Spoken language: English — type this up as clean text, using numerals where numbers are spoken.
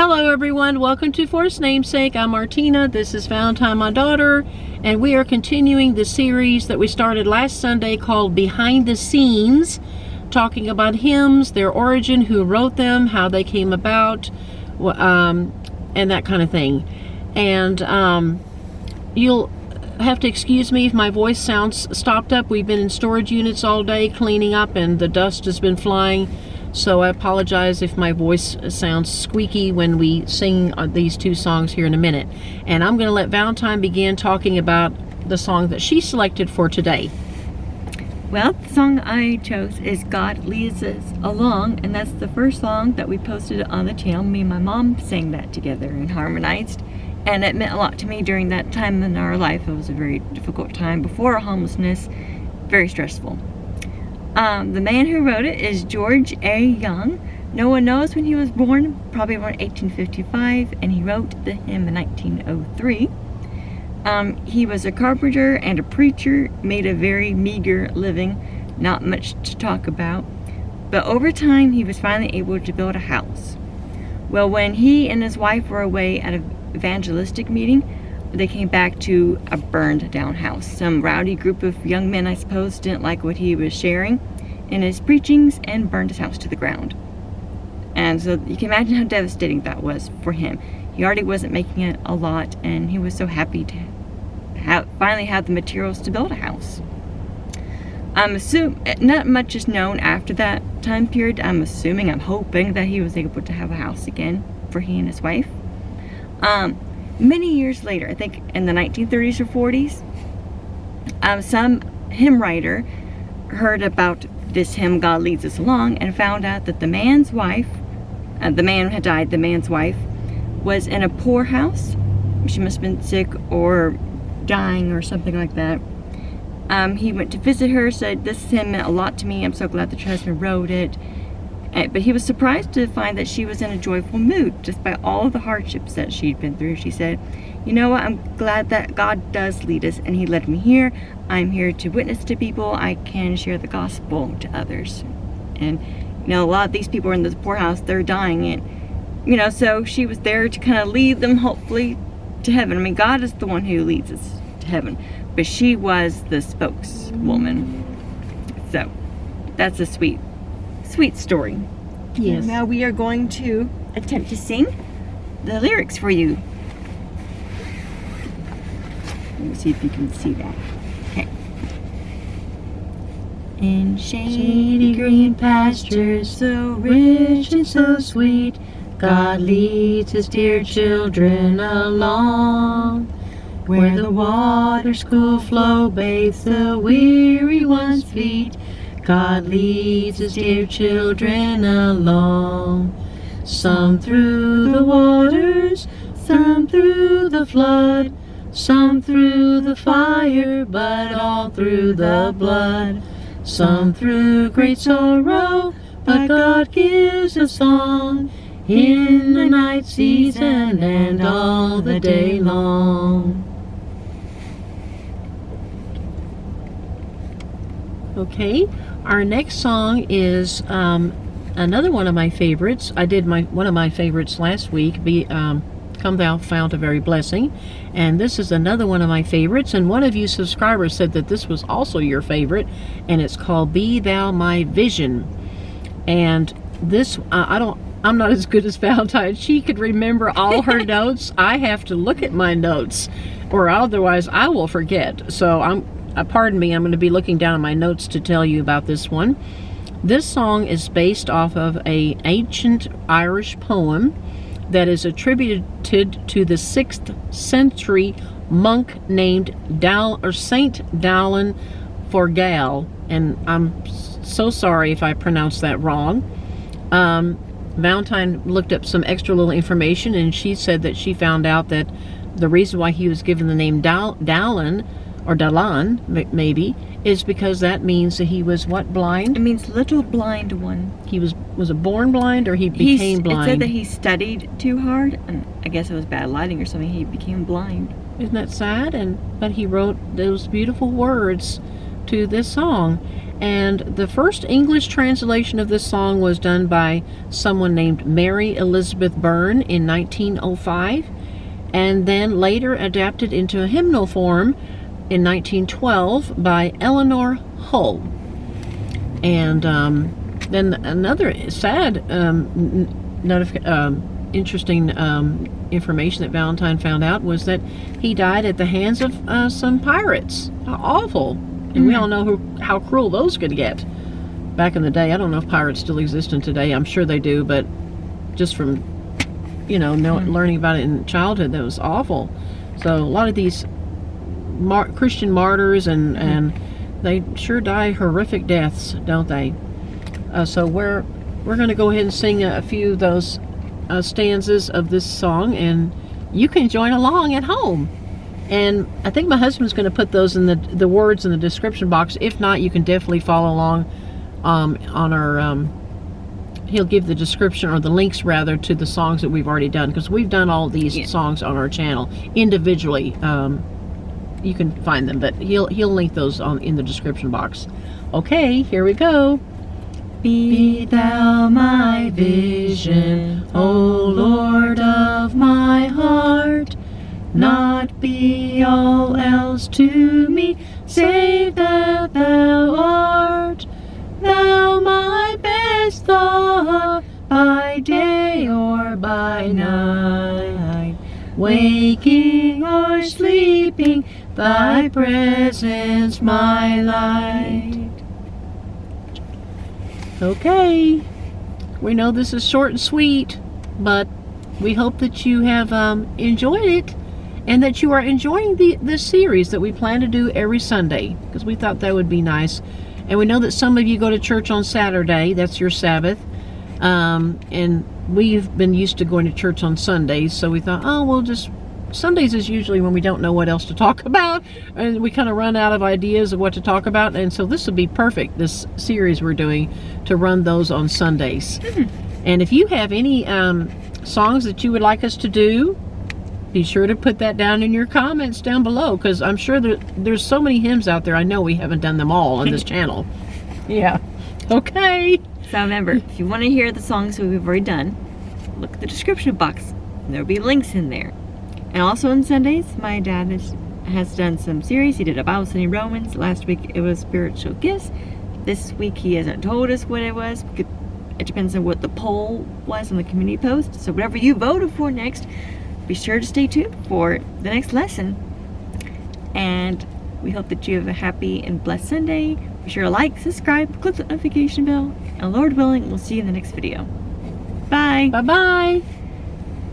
Hello everyone, welcome to Forest Namesake. I'm Martina, this is Valentine, my daughter, and we are continuing the series that we started last Sunday called Behind the Scenes, talking about hymns, their origin, who wrote them, how they came about, and that kind of thing. And you'll have to excuse me if my voice sounds stopped up. We've been in storage units all day cleaning up and the dust has been flying. So I apologize if my voice sounds squeaky when we sing these two songs here in a minute. And I'm going to let Valentine begin talking about the song that she selected for today. Well, the song I chose is God Leads Us Along, and that's the first song that we posted on the channel. Me and my mom sang that together and harmonized, and it meant a lot to me during that time in our life. It was a very difficult time before homelessness, very stressful. The man who wrote it is George A. Young. No one knows when he was born, probably around 1855, and he wrote the hymn in 1903. He was a carpenter and a preacher, made a very meager living, not much to talk about. But over time, he was finally able to build a house. Well, when he and his wife were away at an evangelistic meeting, they came back to a burned down house. Some rowdy group of young men, I suppose, didn't like what he was sharing in his preachings and burned his house to the ground. And so you can imagine how devastating that was for him. He already wasn't making it a lot, and he was so happy to finally have the materials to build a house. I'm assuming not much is known after that time period. I'm hoping that he was able to have a house again for he and his wife. Many years later, I think in the 1930s or 40s, some hymn writer heard about this hymn, God Leads Us Along, and found out that the man's wife, the man had died, the man's wife, was in a poor house. She must have been sick or dying or something like that. He went to visit her, said, "This hymn meant a lot to me. I'm so glad that your husband wrote it." But he was surprised to find that she was in a joyful mood, despite all of the hardships that she'd been through. She said, "You know what, I'm glad that God does lead us, and he led me here. I'm here to witness to people. I can share the gospel to others." And, you know, a lot of these people are in this poorhouse, they're dying, and, you know, so she was there to kind of lead them, hopefully, to heaven. I mean, God is the one who leads us to heaven, but she was the spokeswoman. So, that's a sweet story. Yes. Now we are going to attempt to sing the lyrics for you. Let me see if you can see that. Okay. In shady green pastures, so rich and so sweet, God leads his dear children along. Where the waters cool flow bathes the weary one's feet, God leads his dear children along. Some through the waters, some through the flood, some through the fire, but all through the blood. Some through great sorrow, but God gives a song in the night season and all the day long. Okay, our next song is another one of my favorites. I did one of my favorites last week, Come Thou Fount of Every Blessing, and this is another one of my favorites, and one of you subscribers said that this was also your favorite, and it's called Be Thou My Vision. And this, I'm not as good as Valentine. She could remember all her notes. I have to look at my notes, or otherwise I will forget. So pardon me, I'm going to be looking down at my notes to tell you about this one. This song is based off of an ancient Irish poem that is attributed to the 6th century monk named Saint Dowlin Forgall, and I'm so sorry if I pronounced that wrong. Valentine looked up some extra little information, and she said that she found out that the reason why he was given the name Dowlin, or Dalan, maybe, is because that means that he was what, blind? It means little blind one. He was it born blind, or he became blind? It said that he studied too hard, and I guess it was bad lighting or something. He became blind. Isn't that sad? But he wrote those beautiful words to this song. And the first English translation of this song was done by someone named Mary Elizabeth Byrne in 1905, and then later adapted into a hymnal form in 1912 by Eleanor Hull. And then another sad, interesting information that Valentine found out was that he died at the hands of some pirates. How awful. And we all know how cruel those could get back in the day. I don't know if pirates still exist in today. I'm sure they do, but just from, learning about it in childhood, that was awful. So a lot of these Christian martyrs, and they sure die horrific deaths, don't they? So we're going to go ahead and sing a few of those stanzas of this song, and you can join along at home. And I think my husband's going to put those in the words in the description box. If not, you can definitely follow along on our. He'll give the description, or the links rather, to the songs that we've already done, because we've done all these songs on our channel individually. You can find them, but he'll link those in the description box. Okay, here we go. Be thou my vision, O Lord of my heart. Not be all else to me, save that thou art. Thou my best thought, by day or by night. Waking or sleeping, thy presence my light. Okay, we know this is short and sweet, but we hope that you have enjoyed it, and that you are enjoying this series that we plan to do every Sunday, because we thought that would be nice. And we know that some of you go to church on Saturday, that's your Sabbath, and we've been used to going to church on Sundays, so we thought, Sundays is usually when we don't know what else to talk about, and we kind of run out of ideas of what to talk about, and so this would be perfect, this series we're doing, to run those on Sundays. And if you have any songs that you would like us to do, be sure to put that down in your comments down below, because I'm sure there's so many hymns out there. I know we haven't done them all on this channel. Yeah. Okay. So remember, if you want to hear the songs that we've already done, look at the description box. There'll be links in there. And also on Sundays, my dad has done some series. He did a Bible study in Romans. Last week it was spiritual gifts. This week he hasn't told us what it was. It depends on what the poll was on the community post. So whatever you voted for next, be sure to stay tuned for the next lesson. And we hope that you have a happy and blessed Sunday. Be sure to like, subscribe, click the notification bell, and Lord willing, we'll see you in the next video. Bye. Bye-bye.